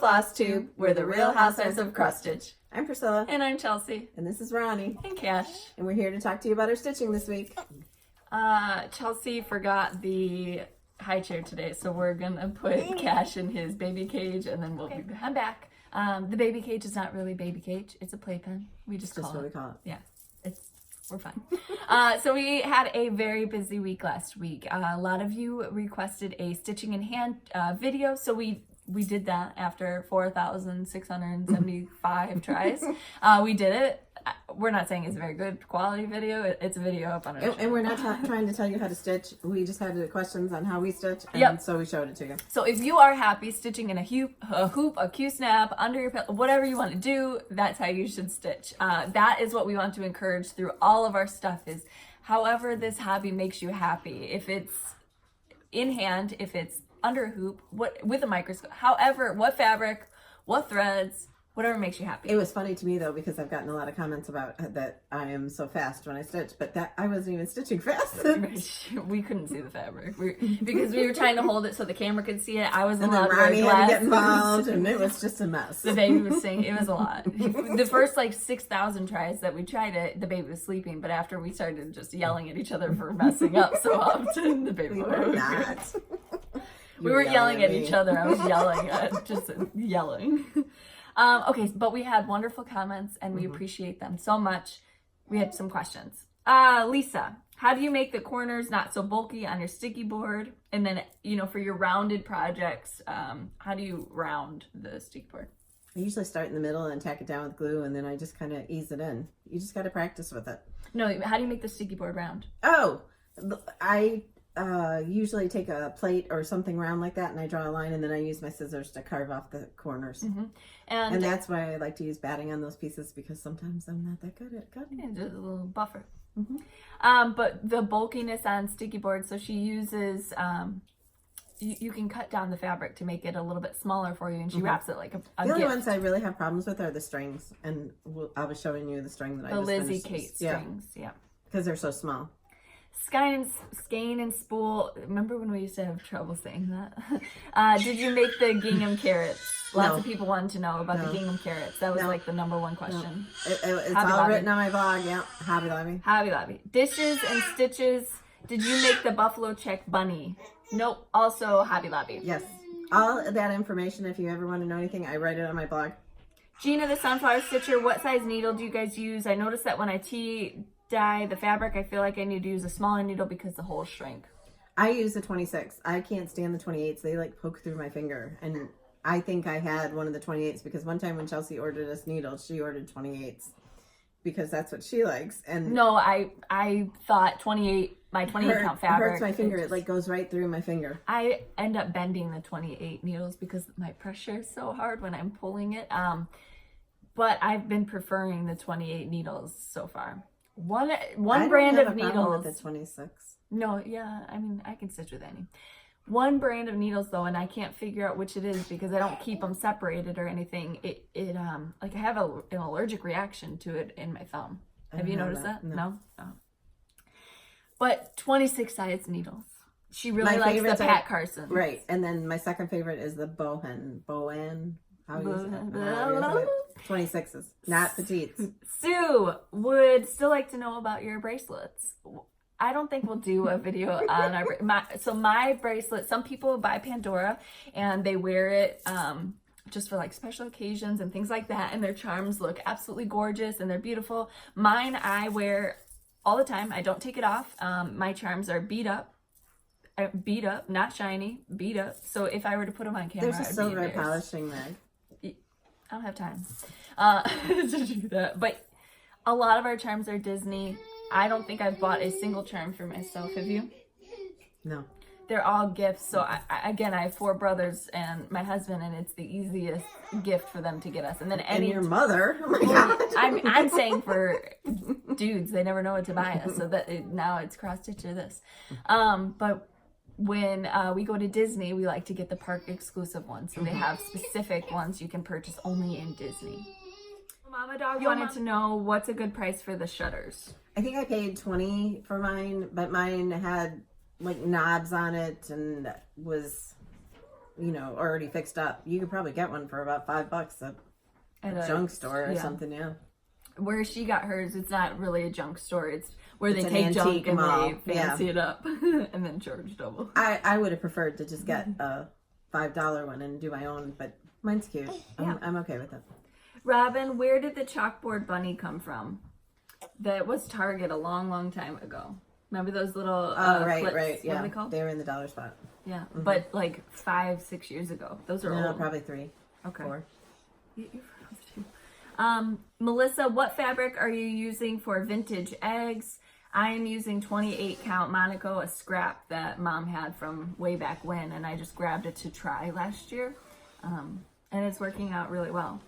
Flosstube. We're the real Housewives of Cottage. I'm Priscilla. And I'm Chelsea. And this is Ronnie. And Cash. And we're here to talk to you about our stitching this week. Chelsea forgot the high chair today, so we're gonna put Cash in his baby cage and then we'll be back. I'm back. The baby cage is not really baby cage, it's a playpen. We just call what we call it. Yeah. We're fine. So we had a very busy week last week. A lot of you requested a stitching in hand video, so we did that after 4,675 tries. We did it. We're not saying it's a very good quality video. It's a video up on our channel. And we're not trying to tell you how to stitch. We just had questions on how we stitch, and so we showed it to you. So if you are happy stitching in a hoop, a Q-snap, under your pillow, whatever you want to do, that's how you should stitch. That is what we want to encourage through all of our stuff is however this hobby makes you happy. If it's in hand, if it's under a hoop, with a microscope, however, what fabric, what threads, whatever makes you happy. It was funny to me though because I've gotten a lot of comments about that I am so fast when I stitch, but that I wasn't even stitching fast. We couldn't see the fabric because we were trying to hold it so the camera could see it. I was and allowed then Ronnie to had to get involved, and it was just a mess. The baby was singing. It was a lot. The first 6,000 tries that we tried it, the baby was sleeping. But after we started just yelling at each other for messing up so often, the baby were not. We were yelling at each other. I was yelling, just yelling. Okay, but we had wonderful comments and we appreciate them so much. We had some questions. Lisa, how do you make the corners not so bulky on your sticky board? And then, for your rounded projects, how do you round the sticky board? I usually start in the middle and tack it down with glue, and then I just kind of ease it in. You just got to practice with it. No, how do you make the sticky board round? Oh, I usually take a plate or something round like that and I draw a line and then I use my scissors to carve off the corners. And that's why I like to use batting on those pieces because sometimes I'm not that good at cutting. Yeah, just a little buffer. But the bulkiness on sticky board, so she uses, you can cut down the fabric to make it a little bit smaller for you and she wraps it like a The only gift. ones I really have problems with are the strings, and I was showing you the string that I just Lizzie finished. Kate strings, yeah. Because they're so small. Skein and spool. Remember when we used to have trouble saying that? Did you make the gingham carrots? Lots of people wanted to know about the gingham carrots. That was like the number one question. It's all written on my blog. Yeah, Hobby Lobby. Hobby Lobby. Dishes and stitches. Did you make the buffalo check bunny? Nope. Also Hobby Lobby. Yes. All of that information, if you ever want to know anything, I write it on my blog. Gina the Sunflower Stitcher. What size needle do you guys use? I noticed that when I dye the fabric, I feel like I need to use a smaller needle because the holes shrink. I use the 26. I can't stand the 28s. They poke through my finger. And I think I had one of the 28s because one time when Chelsea ordered us needles, she ordered 28s because that's what she likes. And no, I thought 28, my 28 count fabric. It hurts my finger. It goes right through my finger. I end up bending the 28 needles because my pressure is so hard when I'm pulling it. But I've been preferring the 28 needles so far. One brand of needles. With the 26. No, yeah, I mean I can stitch with any. One brand of needles though, and I can't figure out which it is because I don't keep them separated or anything. I have an allergic reaction to it in my thumb. Have you noticed that? No. Oh. But 26 size needles. She really likes the Pat Carson. Right, and then my second favorite is the Bohan. How do you say it? 26s, not petites. Sue would still like to know about your bracelets. I don't think we'll do a video on my bracelet. Some people buy Pandora and they wear it just for special occasions and things like that, and their charms look absolutely gorgeous and they're beautiful. Mine I wear all the time. I don't take it off. My charms are beat up, not shiny, beat up. So if I were to put them on camera, there's a silver polishing mag. I don't have time to do that. But a lot of our charms are Disney. I don't think I've bought a single charm for myself. Have you? No. They're all gifts. So I have 4 brothers and my husband, and it's the easiest gift for them to get us. And then and your mother. Oh my God. I'm saying for dudes, they never know what to buy us. So now it's cross stitch or this. But when we go to Disney, we like to get the park exclusive ones. So they have specific ones you can purchase only in Disney. Mama Dog wanted to know what's a good price for the shutters. I think I paid $20 for mine, but mine had knobs on it and was already fixed up. You could probably get one for about $5 at a junk store or something. Yeah. Where she got hers, it's not really a junk store. It's where they an take junk and mall. they fancy it up and then charge double. I would have preferred to just get a $5 one and do my own, but mine's cute. I'm okay with it. Robin, where did the chalkboard bunny come from? That was Target a long, long time ago. Remember those little clips? Right. Yeah. What are they called? They were in the dollar spot. Yeah, but like 5-6 years ago. Those are old. Probably 3. Okay. 4. Melissa, what fabric are you using for vintage eggs? I am using 28 count Monaco, a scrap that Mom had from way back when, and I just grabbed it to try last year. And it's working out really well.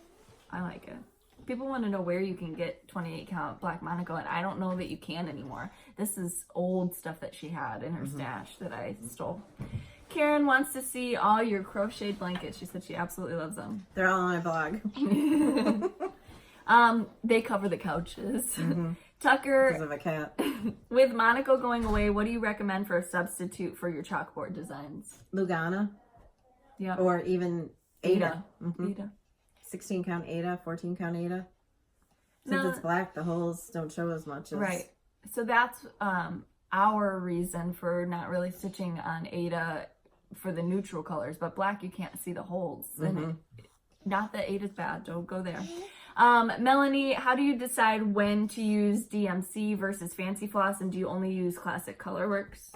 I like it. People want to know where you can get 28 count black Monaco, and I don't know that you can anymore. This is old stuff that she had in her stash that I stole. Karen wants to see all your crocheted blankets. She said she absolutely loves them. They're all on my blog. They cover the couches. Tucker, because of a cat. With Monaco going away, what do you recommend for a substitute for your chalkboard designs? Lugana. Yeah. Or even Ada. Ada. 16 count Ada, 14 count Ada. Since it's black, the holes don't show as much as... Right. So that's our reason for not really stitching on Ada for the neutral colors. But black, you can't see the holes. And not that Ada's bad. Don't go there. Melanie, how do you decide when to use DMC versus fancy floss? And do you only use classic colorworks?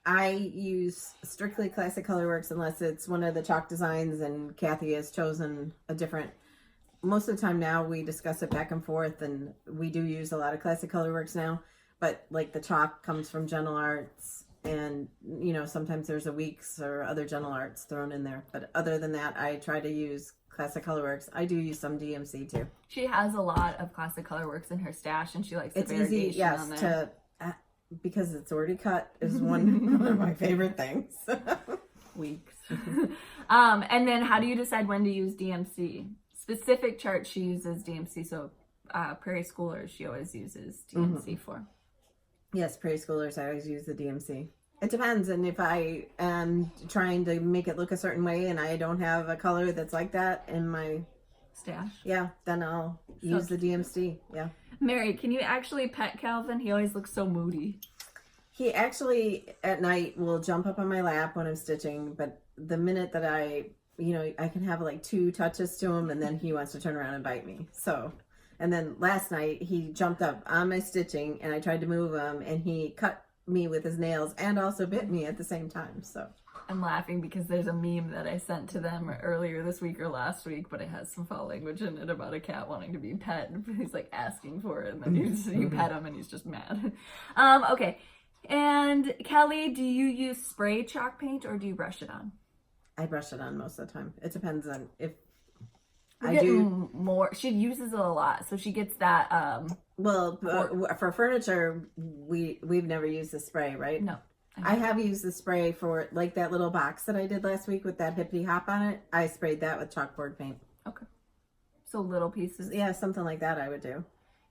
I use strictly classic colorworks unless it's one of the chalk designs and Kathy has chosen a different. Most of the time now we discuss it back and forth, and we do use a lot of classic colorworks now, but like the chalk comes from Gentle Arts, and sometimes there's a Weeks or other Gentle Arts thrown in there, but other than that I try to use classic colorworks. I do use some DMC too. She has a lot of classic colorworks in her stash, and she likes the variation on there. Because it's already cut is one of my favorite things. Weeks. And then how do you decide when to use DMC? Specific charts she uses DMC, so Prairie Schoolers she always uses DMC for. Yes, Prairie Schoolers I always use the DMC. It depends, and if I am trying to make it look a certain way and I don't have a color that's like that in my stash, then I'll use the DMC. Mary, can you actually pet Calvin? He always looks so moody. He actually at night will jump up on my lap when I'm stitching, but the minute that I can have like 2 touches to him and then he wants to turn around and bite me. So, and then last night he jumped up on my stitching and I tried to move him and he cut me with his nails and also bit me at the same time. So I'm laughing because there's a meme that I sent to them earlier this week or last week, but it has some foul language in it about a cat wanting to be pet. He's like asking for it, and then you pet him and he's just mad. Okay. And Kelly, do you use spray chalk paint or do you brush it on? I brush it on most of the time. It depends on if I do more. She uses it a lot, so she gets that. For furniture, we've never used the spray, right? No. I have used the spray for like that little box that I did last week with that hippity hop on it. I sprayed that with chalkboard paint. Okay. So little pieces. Yeah, something like that I would do.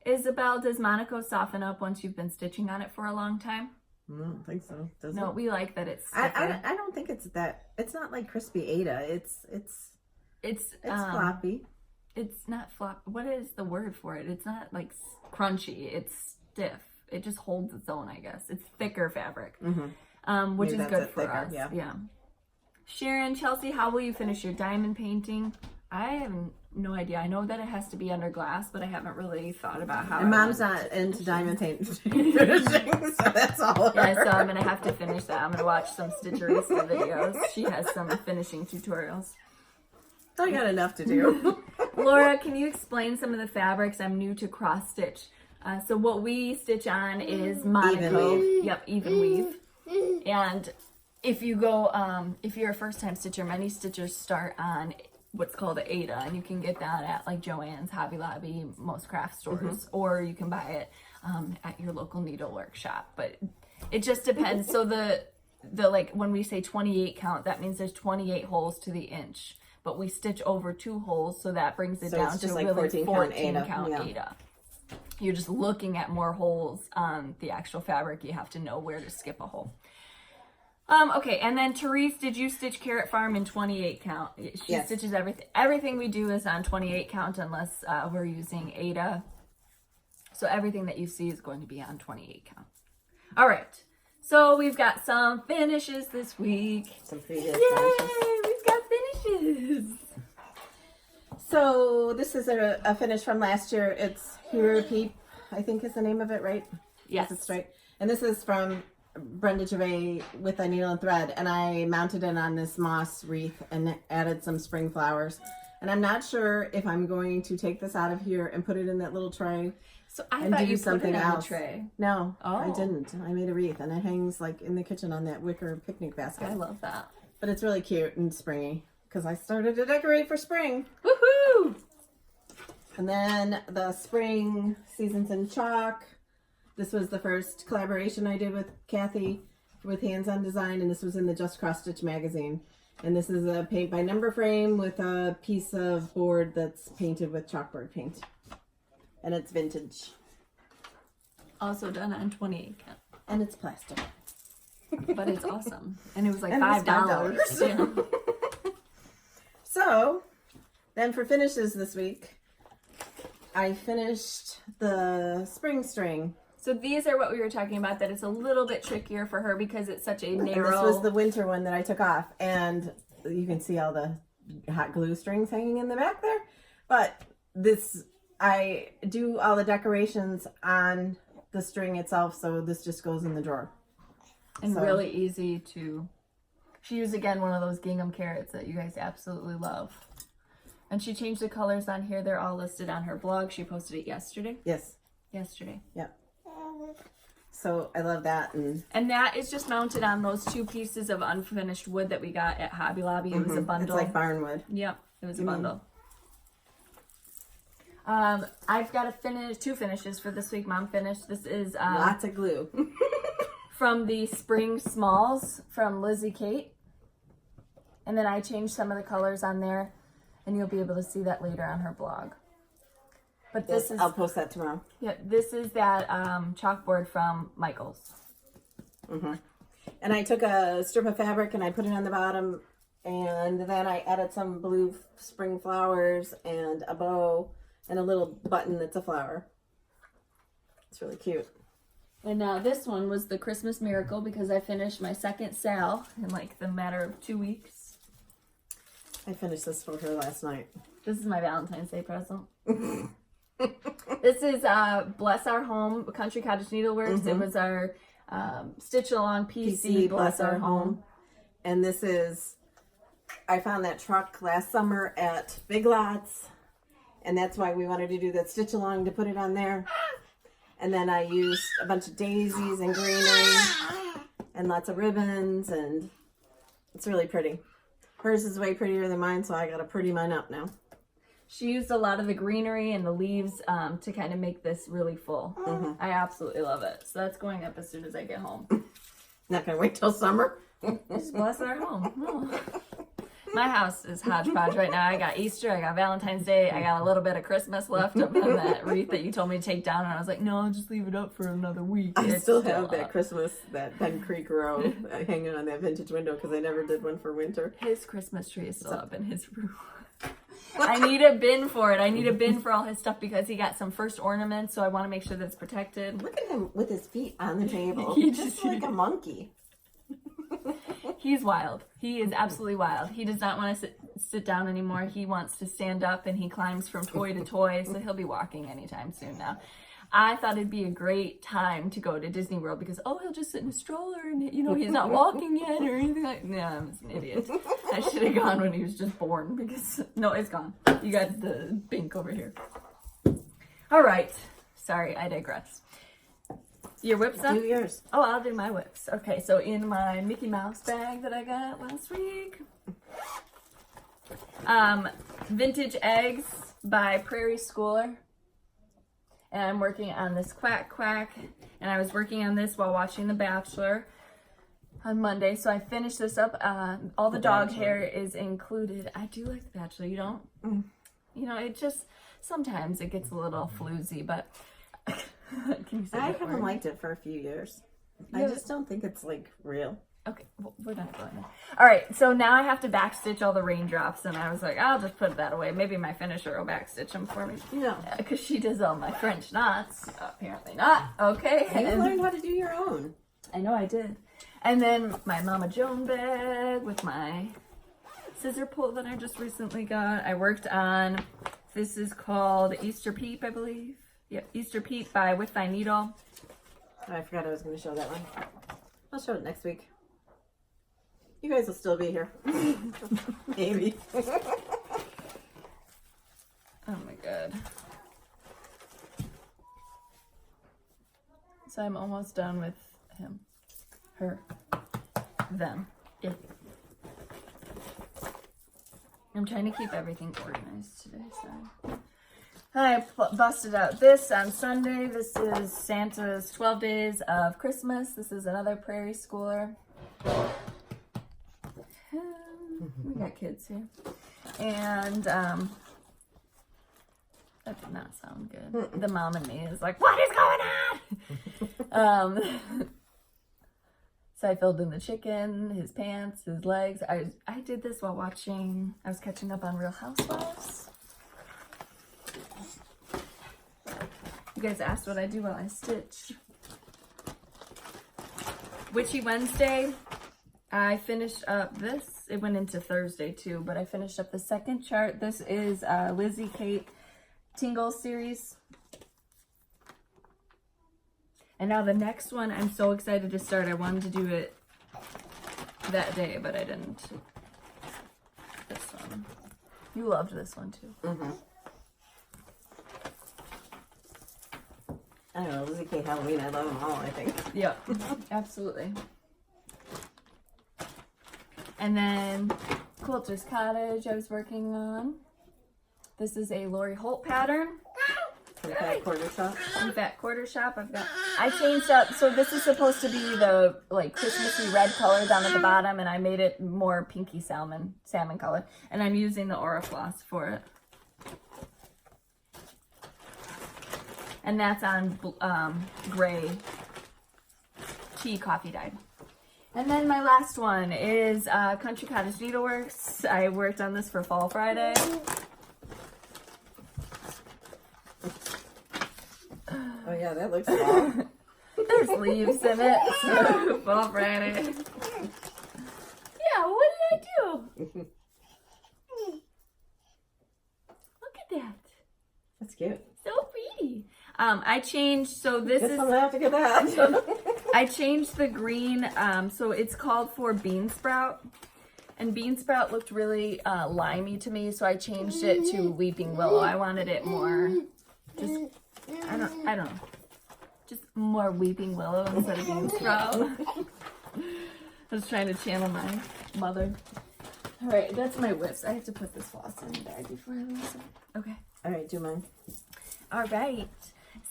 Isabel, does Monaco soften up once you've been stitching on it for a long time? I don't think so. Does it? No, we like that it's I don't think it's that. It's not like crispy Ada. It's floppy. It's not flop. What is the word for it? It's not like crunchy. It's stiff. It just holds its own, I guess. It's thicker fabric, which is good for us. Yeah. Sharon, Chelsea, how will you finish your diamond painting? I have no idea. I know that it has to be under glass, but I haven't really thought about how. And Mom's not into diamond paint finishing, so that's all. Yeah, so I'm gonna have to finish that. I'm gonna watch some Stitcherista videos. She has some finishing tutorials. I got enough to do. Laura, can you explain some of the fabrics? I'm new to cross stitch. So what we stitch on is Monaco. Even weave. Yep, even weave. And if you go, if you're a first time stitcher, many stitchers start on what's called an Ada, and you can get that at like Joann's, Hobby Lobby, most craft stores, or you can buy it at your local needlework shop. But it just depends. So the like when we say 28 count, that means there's 28 holes to the inch. But we stitch over 2 holes, so that brings it down to like really 14 count count Ada. You're just looking at more holes on the actual fabric. You have to know where to skip a hole. Okay, and then Therese, did you stitch Carrot Farm in 28 count? She Yes. stitches everything. Everything we do is on 28 count unless we're using Ada. So everything that you see is going to be on 28 count. All right. So we've got some finishes this week. Some pretty good Yay! finishes. We've got finishes. So this is a finish from last year. It's Hero Peep, I think is the name of it, right? Yes. That's right. And this is from Brenda Gervais with a needle and thread, and I mounted it on this moss wreath and added some spring flowers. And I'm not sure if I'm going to take this out of here and put it in that little tray. So I and thought do you something put it on else. the tray. No, Oh. I didn't. I made a wreath, and it hangs like in the kitchen on that wicker picnic basket. I love that. But it's really cute and springy because I started to decorate for spring. Woohoo! And then the spring seasons in chalk. This was the first collaboration I did with Kathy with hands-on design, and this was in the Just Cross Stitch magazine. And this is a paint by number frame with a piece of board that's painted with chalkboard paint. And it's vintage. Also done on 28 count. And it's plastic. But it's awesome. And it was like And it was $5. $5. Yeah. So, then for finishes this week, I finished the spring string. So these are what we were talking about, that it's a little bit trickier for her because it's such a narrow... And this was the winter one that I took off. And you can see all the hot glue strings hanging in the back there. But this, I do all the decorations on the string itself, so this just goes in the drawer. And really easy to... She used, again, one of those gingham carrots that you guys absolutely love. And she changed the colors on here. They're all listed on her blog. She posted it yesterday. Yes. Yesterday. Yep. So I love that. And that is just mounted on those two pieces of unfinished wood that we got at Hobby Lobby. It was a bundle. It's like barnwood. Yep, it was a bundle. I've got two finishes for this week. Mom finished. This is lots of glue. from the Spring Smalls from Lizzie Kate. And then I changed some of the colors on there, and you'll be able to see that later on her blog. But this is... I'll post that tomorrow. Yeah, this is that chalkboard from Michael's. And I took a strip of fabric and I put it on the bottom, and then I added some blue spring flowers and a bow and a little button that's a flower. It's really cute. And now this one was the Christmas Miracle because I finished my second sal in like the matter of 2 weeks. I finished this for her last night. This is my Valentine's Day present. This is Bless Our Home, Country Cottage Needleworks. It was our Stitch Along PC Bless Our Home. And this is, I found that truck last summer at Big Lots. And that's why we wanted to do that Stitch Along, to put it on there. And then I used a bunch of daisies and greenery and lots of ribbons, and it's really pretty. Hers is way prettier than mine, so I gotta pretty mine up now. She used a lot of the greenery and the leaves to kind of make this really full. I absolutely love it. So that's going up as soon as I get home. Not gonna wait till summer. Just bless our home. Oh. My house is hodgepodge right now. I got Easter, I got Valentine's Day, I got a little bit of Christmas left up on that wreath that you told me to take down, and I was like, no, I'll just leave it up for another week. I It's still have that up. Christmas, that Pen Creek row hanging on that vintage window because I never did one for winter. His Christmas tree is still up in his room. I need a bin for it. I need a bin for all his stuff because he got some first ornaments, so I want to make sure that it's protected. Look at him with his feet on the table. He He's just- just like a monkey. He's wild. He is absolutely wild. He does not want to sit down anymore. He wants to stand up, and he climbs from toy to toy, so he'll be walking anytime soon now. I thought it'd be a great time to go to Disney World because, he'll just sit in a stroller and, he's not walking yet or anything like that. No, I'm an idiot. I should have gone when he was just born because, no, it's gone. You got the pink over here. All right. Sorry, I digress. Your whips up? Do yours. Oh, I'll do my whips. Okay, so in my Mickey Mouse bag that I got last week, Vintage Eggs by Prairie Schooler. And I'm working on this Quack Quack, and I was working on this while watching The Bachelor on Monday, so I finished this up. All the dog hair is included. I do like The Bachelor, you don't? It just, sometimes it gets a little floozy, but... Can you say I that haven't word? liked it for a few years. I Yeah. just don't think it's like real. Okay, well, we're not going there. All right, so now I have to backstitch all the raindrops, and I was like, I'll just put that away. Maybe my finisher will backstitch them for me. No. Because she does all my French knots. Apparently not. Okay. You learned how to do your own. I know I did. And then my Mama Joan bag with my scissor pull that I just recently got. I worked on, this is called Easter Peep, I believe. Yep, Easter Peep by With Thy Needle. Oh, I forgot I was going to show that one. I'll show it next week. You guys will still be here. Maybe. Oh my god. So I'm almost done with him. Her. Them. It. I'm trying to keep everything organized today, so. I busted out this on Sunday. This is Santa's 12 Days of Christmas. This is another prairie schooler. We got kids here. And that did not sound good. The mom in me is like, what is going on? So I filled in the chicken, his pants, his legs. I did this while watching, I was catching up on Real Housewives. You guys asked what I do while I stitch. Witchy Wednesday, I finished up this. It went into Thursday too, but I finished up the second chart. This is Lizzie Kate Tingle series. And now the next one, I'm so excited to start. I wanted to do it that day, but I didn't. This one. You loved this one too. Mm-hmm. I don't know, Lizzie Kate Halloween, I love them all, I think. Yeah, absolutely. And then Quilters Cottage I was working on. This is a Lori Holt pattern. From Fat Quarter Shop. From Fat Quarter Shop. I changed up, so this is supposed to be the like Christmassy red color down at the bottom, and I made it more pinky salmon color. And I'm using the Aura Floss for it. And that's on gray tea coffee dye. And then my last one is Country Cottage Needleworks. I worked on this for Fall Friday. Oh yeah, that looks fall. There's leaves in it. So Fall Friday. Yeah, what did I do? Look at that. That's cute. So pretty. I changed, so this Guess is... I'm gonna have to get that. I changed the green, so it's called for Bean Sprout. And Bean Sprout looked really limey to me, so I changed it to Weeping Willow. I wanted it more, just, I don't know. Just more Weeping Willow instead of Bean Sprout. I was trying to channel my mother. All right, that's my whips. I have to put this floss in the bag before I lose it. Okay. All right, do mine. All right.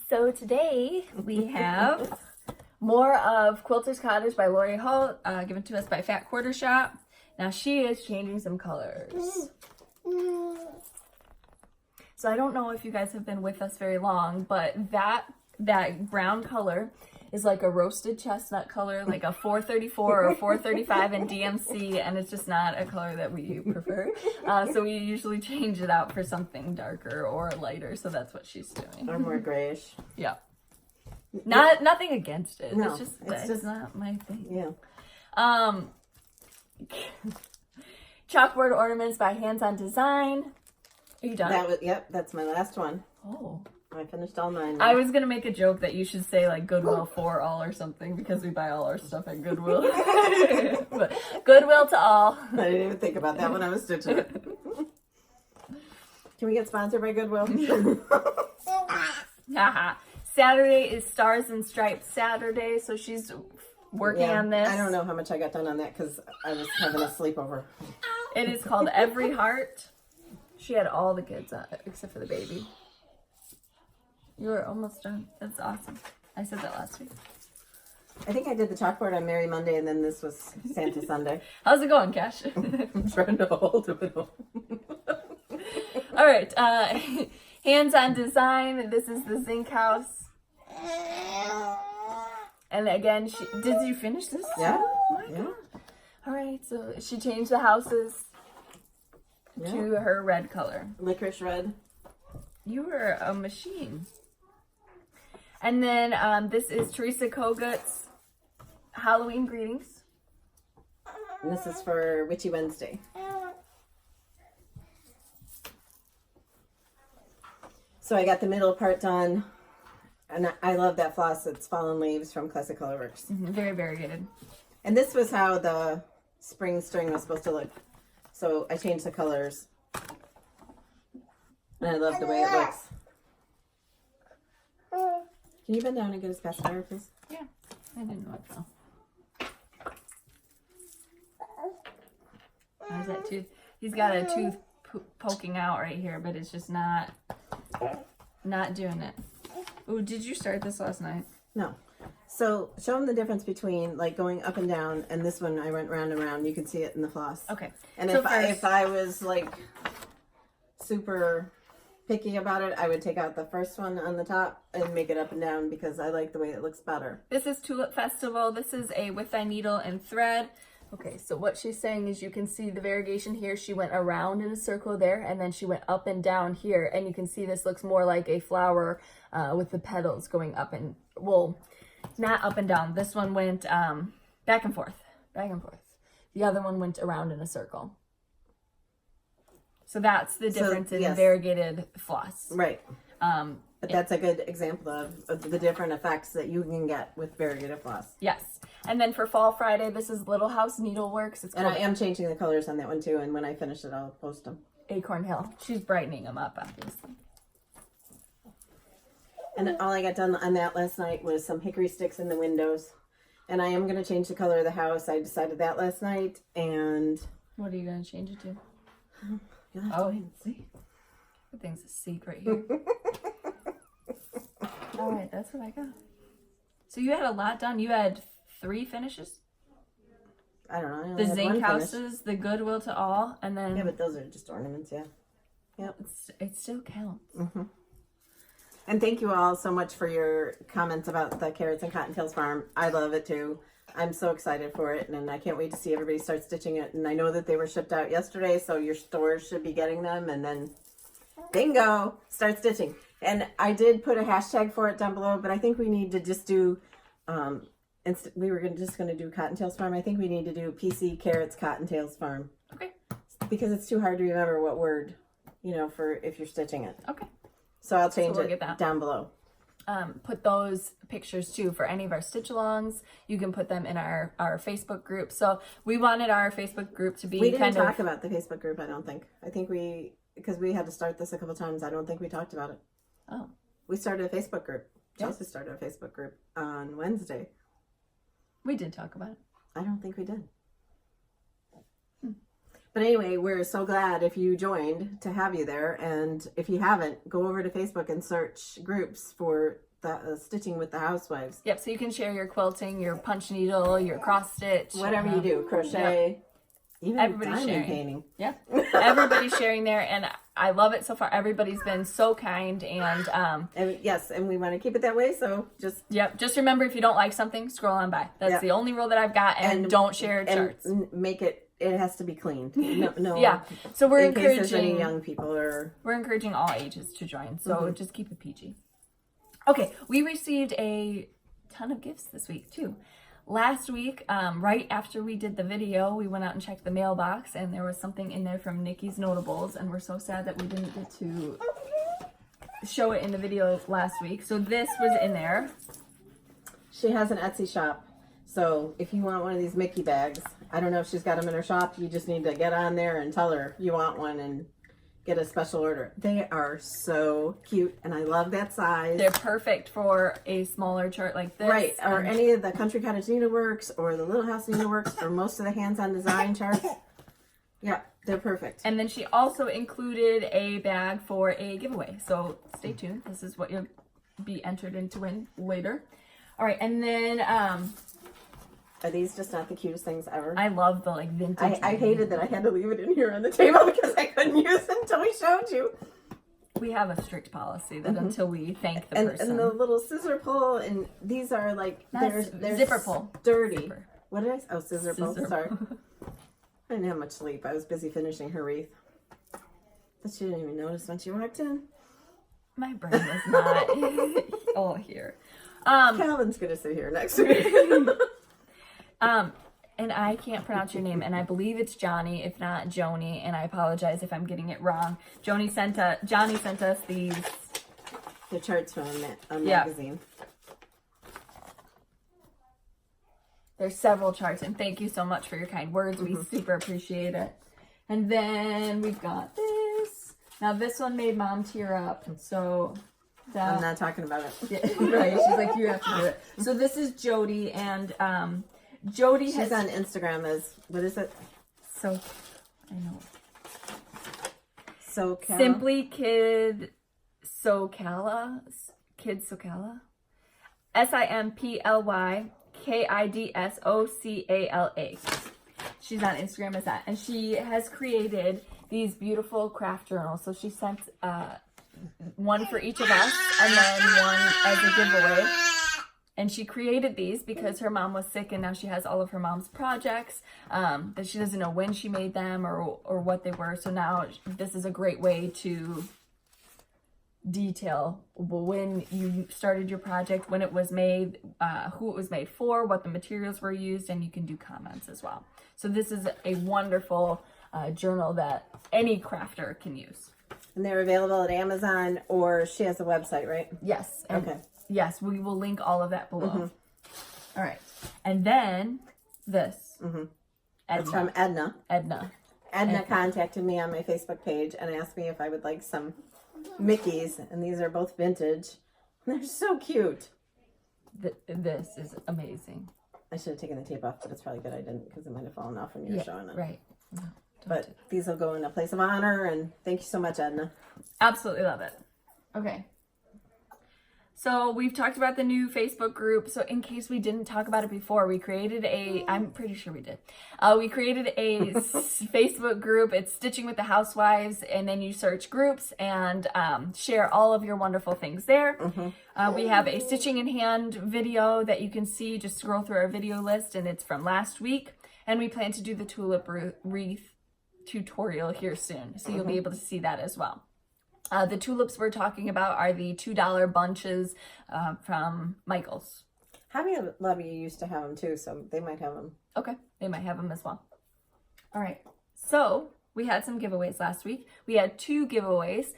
So today we have more of Quilters Cottage by Lori Holt, given to us by Fat Quarter Shop. Now she is changing some colors. So I don't know if you guys have been with us very long, but that brown color is like a roasted chestnut color, like a 434 or 435 in DMC, and it's just not a color that we prefer. So we usually change it out for something darker or lighter, so that's what she's doing. Or more grayish. Yeah. Nothing against it. No, it's just not my thing. Yeah. Chalkboard ornaments by Hands On Design. Are you done? Yep, that's my last one. Oh. I finished all mine. I was gonna make a joke that you should say like Goodwill for all or something because we buy all our stuff at Goodwill. But Goodwill to all. I didn't even think about that when I was stitching it. Can we get sponsored by Goodwill? Haha. Saturday is Stars and Stripes Saturday, so she's working on this. I don't know how much I got done on that because I was having a sleepover. It is called Every Heart. She had all the kids on it except for the baby. You were almost done. That's awesome. I said that last week. I think I did the chalkboard on Merry Monday, and then this was Santa Sunday. How's it going, Cash? I'm trying to hold it. All right. Hands On Design. This is the Zinc House. And again, did you finish this? Yeah. Oh my Yeah. God. All right, so she changed the houses to her red color. Licorice red. You were a machine. And then this is Teresa Kogut's Halloween greetings. And this is for Witchy Wednesday. So I got the middle part done. And I love that floss. It's Fallen Leaves from Classic Colorworks. Very variegated. And this was how the spring string was supposed to look. So I changed the colors. And I love the way it looks. Can you bend down and get his pacifier, please? Yeah, I didn't know it fell. How's that tooth? He's got a tooth poking out right here, but it's just not doing it. Oh, did you start this last night? No. So show them the difference between like going up and down, and this one I went round and round. You can see it in the floss. Okay. And so if I was like super picky about it, I would take out the first one on the top and make it up and down because I like the way it looks better. This is Tulip Festival. This is a with thy needle and thread. Okay, so what she's saying is you can see the variegation here. She went around in a circle there, and then she went up and down here. And you can see this looks more like a flower with the petals going up and, well, not up and down. This one went back and forth, back and forth. The other one went around in a circle. So that's the difference in variegated floss. Right. But that's a good example of the different effects that you can get with variegated floss. Yes. And then for Fall Friday, this is Little House Needleworks. And I am changing the colors on that one too. And when I finish it, I'll post them. Acorn Hill. She's brightening them up, obviously. And all I got done on that last night was some hickory sticks in the windows. And I am going to change the color of the house. I decided that last night. And what are you going to change it to? You'll have to wait and see. Everything's a secret here. All right, that's what I got. So you had a lot done. You had 3 finishes? I don't know. I the only had zinc one houses, finish. the Goodwill to All, and then... Yeah, but those are just ornaments, yeah. Yep. It still counts. Mm-hmm. And thank you all so much for your comments about the carrots and Cottontails Farm. I love it too. I'm so excited for it, and I can't wait to see everybody start stitching it. And I know that they were shipped out yesterday, so your stores should be getting them, and then bingo, start stitching. And I did put a hashtag for it down below, but I think we need to just do, we were just going to do Cottontails Farm. I think we need to do PC Carrots Cottontails Farm. Okay. Because it's too hard to remember what word, for if you're stitching it. Okay. So I'll change it down below. Put those pictures too for any of our stitchalongs. You can put them in our Facebook group. So we wanted our Facebook group to be We didn't talk about the Facebook group, I don't think. I think because we had to start this a couple times, I don't think we talked about it. Oh. We started a Facebook group. Chelsea started a Facebook group on Wednesday. We did talk about it. I don't think we did. But anyway, we're so glad if you joined to have you there. And if you haven't, go over to Facebook and search groups for the stitching with the Housewives. Yep, so you can share your quilting, your punch needle, your cross stitch. Whatever you do, crochet, even everybody's diamond sharing. painting. Yeah, everybody's sharing there, and I love it so far. Everybody's been so kind, and yes, and we want to keep it that way. So just remember, if you don't like something, scroll on by. That's the only rule that I've got, and don't share charts. Make it. It has to be cleaned. No. Yeah. So we're encouraging case there's any young people or we're encouraging all ages to join. So just keep it PG. Okay, we received a ton of gifts this week too. Last week, right after we did the video, we went out and checked the mailbox, and there was something in there from Nikki's Noteables, and we're so sad that we didn't get to show it in the video last week. So this was in there. She has an Etsy shop. So if you want one of these Mickey bags, I don't know if she's got them in her shop. You just need to get on there and tell her you want one and get a special order. They are so cute, and I love that size. They're perfect for a smaller chart like this. Right, or any of the Country Cottage Needleworks or the Little House Needleworks or most of the hands-on design charts. Yeah, they're perfect. And then she also included a bag for a giveaway. So stay tuned. This is what you'll be entered in to win later. All right, and then are these just not the cutest things ever? I love the vintage. I hated that I had to leave it in here on the table because I couldn't use it until we showed you. We have a strict policy that until we thank the person. And the little scissor pull, and these are like they're zipper pull. Dirty. Zipper. What did I say? Oh, scissor pull. Sorry. I didn't have much sleep. I was busy finishing her wreath. But she didn't even notice when she walked in. My brain was not. Oh, here. Calvin's going to sit here next to me. And I can't pronounce your name, and I believe it's Johnny, if not Joni, and I apologize if I'm getting it wrong. Johnny sent us these. The charts from a magazine. There's several charts, and thank you so much for your kind words. We super appreciate it. And then we've got this. Now this one made Mom tear up, so I'm not talking about it. Yeah, right. She's like, you have to do it. So this is Jody, and Jody She's on Instagram as, what is it? So, I know. SoCal. Simply Kid Socala. Kid Socala. SimplyKidsOcala. She's on Instagram as that. And she has created these beautiful craft journals. So she sent one for each of us and then one as a giveaway. And she created these because her mom was sick and now she has all of her mom's projects that she doesn't know when she made them or what they were. So now this is a great way to detail when you started your project, when it was made, who it was made for, what the materials were used, and you can do comments as well. So this is a wonderful journal that any crafter can use. And they're available at Amazon, or she has a website, right? Yes. Okay. Yes, we will link all of that below. All right. And then this. It's from Edna. Edna Contacted me on my Facebook page and asked me if I would like some Mickeys, and these are both vintage. They're so cute. This is amazing. I should have taken the tape off, but it's probably good I didn't because it might have fallen off when you were showing it. Right. No, but these will go in a place of honor, and thank you so much, Edna. Absolutely love it. Okay. So we've talked about the new Facebook group. So in case we didn't talk about it before, we created I'm pretty sure we did. We created a Facebook group. It's Stitching with the Housewives. And then you search groups and share all of your wonderful things there. We have a stitching in hand video that you can see. Just scroll through our video list and it's from last week. And we plan to do the tulip wreath tutorial here soon. So you'll be able to see that as well. The tulips we're talking about are the $2 bunches from Michael's. Hobby Lobby used to have them too, so they might have them. Okay, they might have them as well. All right, so we had some giveaways last week. We had 2 giveaways,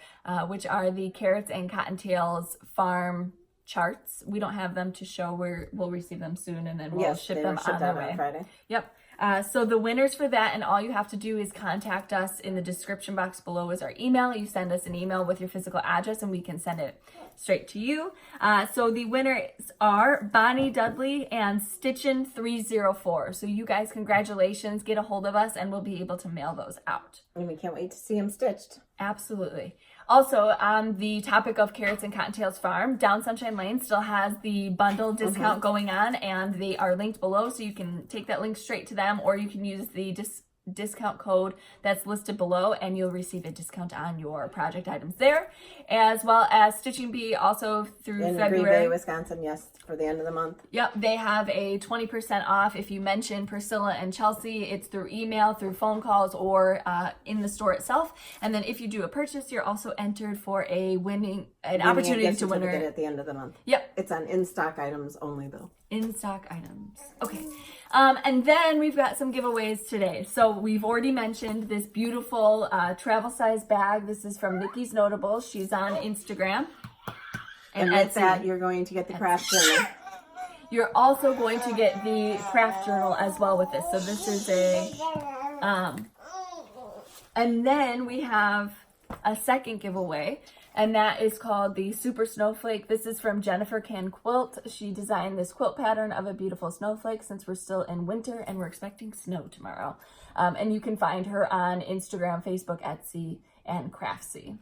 which are the Carrots and Cottontails Farm charts. We don't have them to show. We'll receive them soon, and then we'll ship them on their way. On Friday. Yep. So the winners for that, and all you have to do is contact us. In the description box below is our email. You send us an email with your physical address and we can send it straight to you. So the winners are Bonnie Dudley and Stitchin304. So you guys, congratulations. Get a hold of us and we'll be able to mail those out. And we can't wait to see them stitched. Absolutely. Also, on the topic of Carrots and Cottontails Farm, Down Sunshine Lane still has the bundle discount going on, and they are linked below, so you can take that link straight to them, or you can use the discount code that's listed below, and you'll receive a discount on your project items there, as well as Stitching Bee also through in February. Green Bay, Wisconsin, yes, for the end of the month. Yep, they have a 20% off if you mention Priscilla and Chelsea. It's through email, through phone calls, or in the store itself. And then if you do a purchase, you're also entered for an opportunity to win at the end of the month. Yep. It's on in-stock items only, though. In-stock items. Okay. And then we've got some giveaways today. So we've already mentioned this beautiful travel size bag. This is from Nikki's Noteables. She's on Instagram. And with that, you're going to get the craft journal. You're also going to get the craft journal as well with this. So this is and then we have a second giveaway, and that is called the Super Snowflake. This is from Jennifer Can Quilt. She designed this quilt pattern of a beautiful snowflake since we're still in winter and we're expecting snow tomorrow. And you can find her on Instagram, Facebook, Etsy, and Craftsy.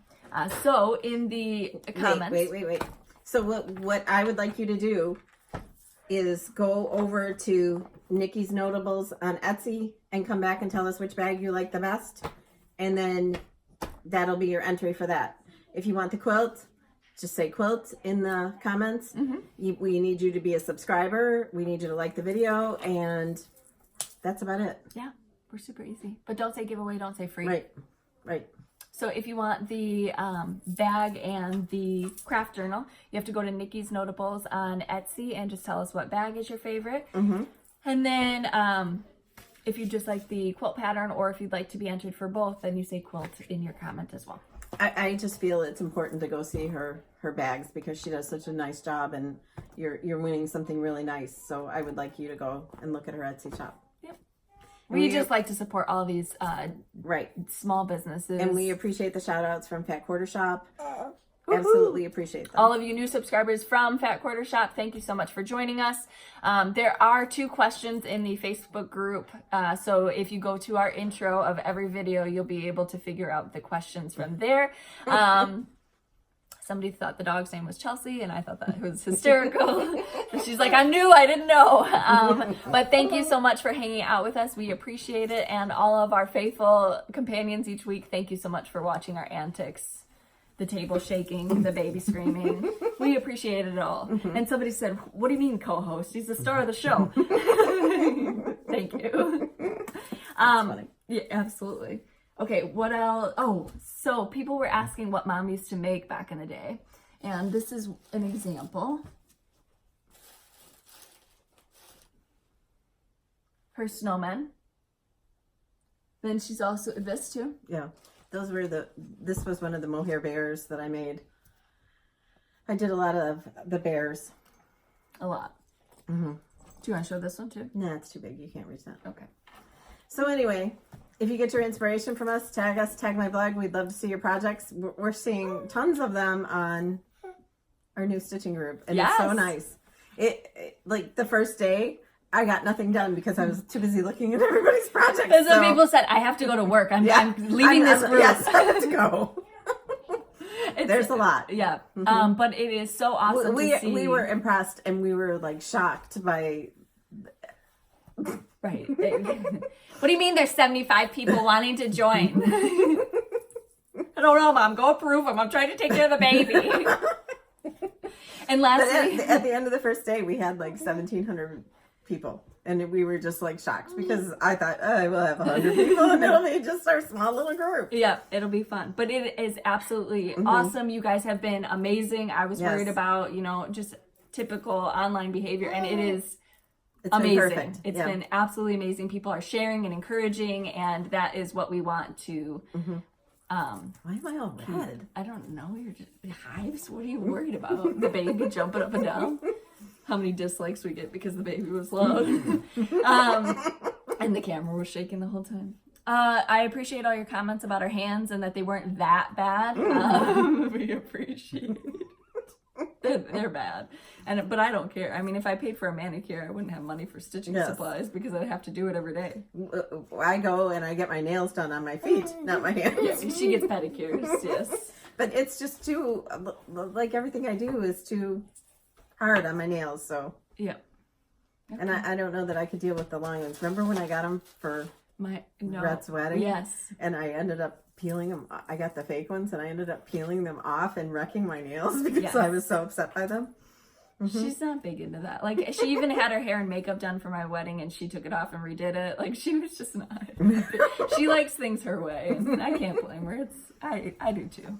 So in the comments... Wait. So what I would like you to do is go over to Nikki's Notables on Etsy and come back and tell us which bag you like the best. And then that'll be your entry for that. If you want the quilt, just say quilt in the comments. We need you to be a subscriber. We need you to like the video. And that's about it. Yeah. We're super easy. But don't say giveaway, don't say free. Right. So if you want the bag and the craft journal, you have to go to Nikki's Noteables on Etsy and just tell us what bag is your favorite. And then if you just like the quilt pattern, or if you'd like to be entered for both, then you say quilt in your comment as well. I just feel it's important to go see her bags because she does such a nice job, and you're winning something really nice. So I would like you to go and look at her Etsy shop. We just like to support all these small businesses. And we appreciate the shout outs from Fat Quarter Shop. Absolutely appreciate them. All of you new subscribers from Fat Quarter Shop, thank you so much for joining us. There are 2 questions in the Facebook group. So if you go to our intro of every video, you'll be able to figure out the questions from there. Somebody thought the dog's name was Chelsea, and I thought that was hysterical. She's like, I knew, I didn't know. But thank you so much for hanging out with us. We appreciate it. And all of our faithful companions each week, thank you so much for watching our antics. The table shaking, the baby screaming. We appreciate it all. And somebody said, what do you mean co-host? He's the star of the show. Thank you. Yeah, absolutely. Okay, what else? Oh, so people were asking what Mom used to make back in the day. And this is an example. Her snowmen. Then she's also, this too. Yeah. Those were this was one of the mohair bears that I made. I did a lot of the bears. A lot. Do you want to show this one too? Nah, it's too big. You can't reach that. Okay. So anyway, if you get your inspiration from us, tag my blog. We'd love to see your projects. We're seeing tons of them on our new stitching group. And it's so nice. It like the first day, I got nothing done because I was too busy looking at everybody's projects. And some people said, I have to go to work. I'm leaving this group. Yes, I have to go. There's a lot. Yeah. But it is so awesome to see. We were impressed and we were like shocked by... Right. What do you mean there's 75 people wanting to join? I don't know, Mom. Go approve them. I'm trying to take care of the baby. And lastly... At the end of the first day, we had like 1,700 people. And we were just like shocked because I thought, oh, we'll have 100 people and it'll be just our small little group. Yeah, it'll be fun. But it is absolutely awesome. You guys have been amazing. I was worried about, just typical online behavior, and it's amazing. Been perfect. It's been absolutely amazing. People are sharing and encouraging, and that is what we want to why am I all red? I don't know. You're just hives. What are you worried about? The baby jumping up and down? How many dislikes we get because the baby was loud. And the camera was shaking the whole time. I appreciate all your comments about our hands and that they weren't that bad. We appreciate it. They're bad. But I don't care. I mean, if I paid for a manicure, I wouldn't have money for stitching supplies because I'd have to do it every day. I go and I get my nails done on my feet, not my hands. Yeah, she gets pedicures, yes. But it's just too, like everything I do is too hard on my nails, so. Yeah. Okay. And I don't know that I could deal with the long ones. Remember when I got them for Rhett's wedding? Yes. And I ended up peeling them. I got the fake ones and I ended up peeling them off and wrecking my nails because I was so upset by them. She's not big into that. Like, she even had her hair and makeup done for my wedding and she took it off and redid it. Like, she was just not. She likes things her way, and I can't blame her. I do too.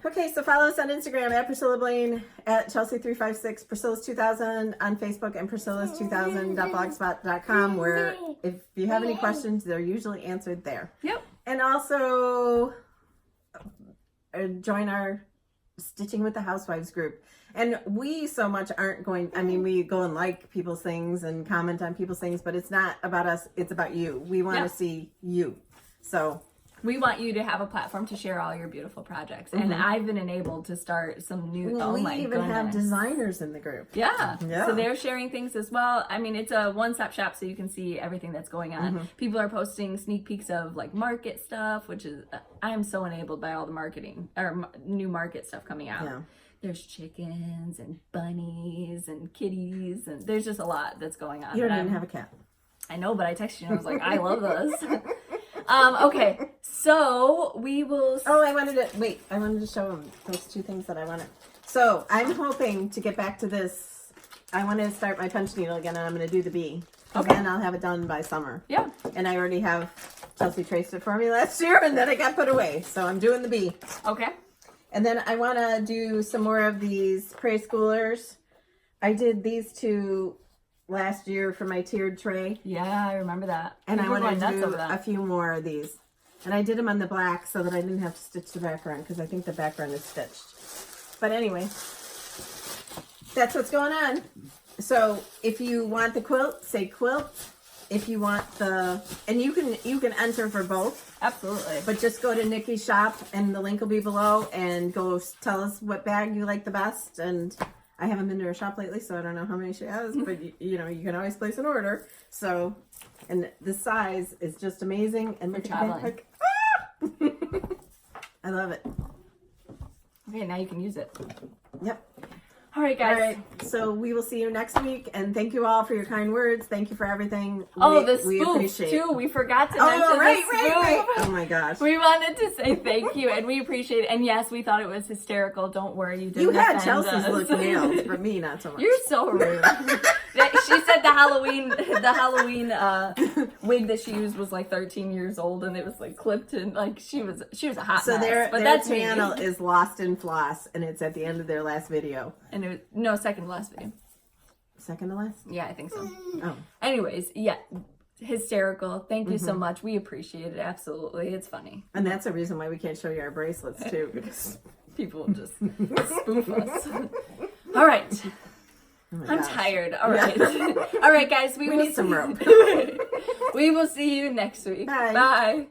Okay, so follow us on Instagram at Priscilla Blaine, at Chelsea356, Priscilla's2000 on Facebook, and Priscilla's2000.blogspot.com, where if you have any questions, they're usually answered there. Yep. And also join our Stitching with the Housewives group. And we so much aren't going, I mean, we go and like people's things and comment on people's things, but it's not about us, it's about you. We want to see you. So we want you to have a platform to share all your beautiful projects. And I've been enabled to start some new, we even have designers in the group. Yeah. So they're sharing things as well. I mean, it's a one-stop shop, so you can see everything that's going on. People are posting sneak peeks of like market stuff, which is, I am so enabled by all the marketing or new market stuff coming out. Yeah. There's chickens and bunnies and kitties, and there's just a lot that's going on. You don't even have a cat. I know, but I texted you and I was like, I love this. Okay, so we will... I wanted to show them those 2 things that I wanted. So I'm hoping to get back to this. I want to start my punch needle again, and I'm going to do the bee. Okay. Then I'll have it done by summer. Yeah. And I already have, Chelsea traced it for me last year, and then it got put away. So I'm doing the bee. Okay. And then I want to do some more of these preschoolers. I did these two last year for my tiered tray. Yeah, I remember that. And I want to do a few more of these. And I did them on the black so that I didn't have to stitch the background because I think the background is stitched. But anyway, that's what's going on. So if you want the quilt, say quilt. If you want and you can enter for both. Absolutely. But just go to Nikki's shop and the link will be below and go tell us what bag you like the best. And I haven't been to her shop lately, so I don't know how many she has, but you know, you can always place an order. So, and the size is just amazing. And look at that. I love it. Okay, now you can use it. Yep. All right, guys. All right. So we will see you next week, and thank you all for your kind words. Thank you for everything. The spoof too. We forgot to mention the spoof. Right. Oh my gosh. We wanted to say thank you, and we appreciate it. And yes, we thought it was hysterical. Don't worry, you didn't. You had offend Chelsea's us. look nailed, but me not so much. You're so rude. She said the Halloween wig that she used was like 13 years old, and it was like clipped and like she was a hot mess. Their that's channel is Lost in Floss, and it's at the end of their last video. And it was second to last video. Second to last? Yeah, I think so. Oh. Anyways, yeah, hysterical. Thank you so much. We appreciate it. Absolutely, it's funny. And that's a reason why we can't show you our bracelets too, because people will just spoof us. All right. Oh I'm tired. All right. All right, guys. We will need some rope. We will see you next week. Bye. Bye.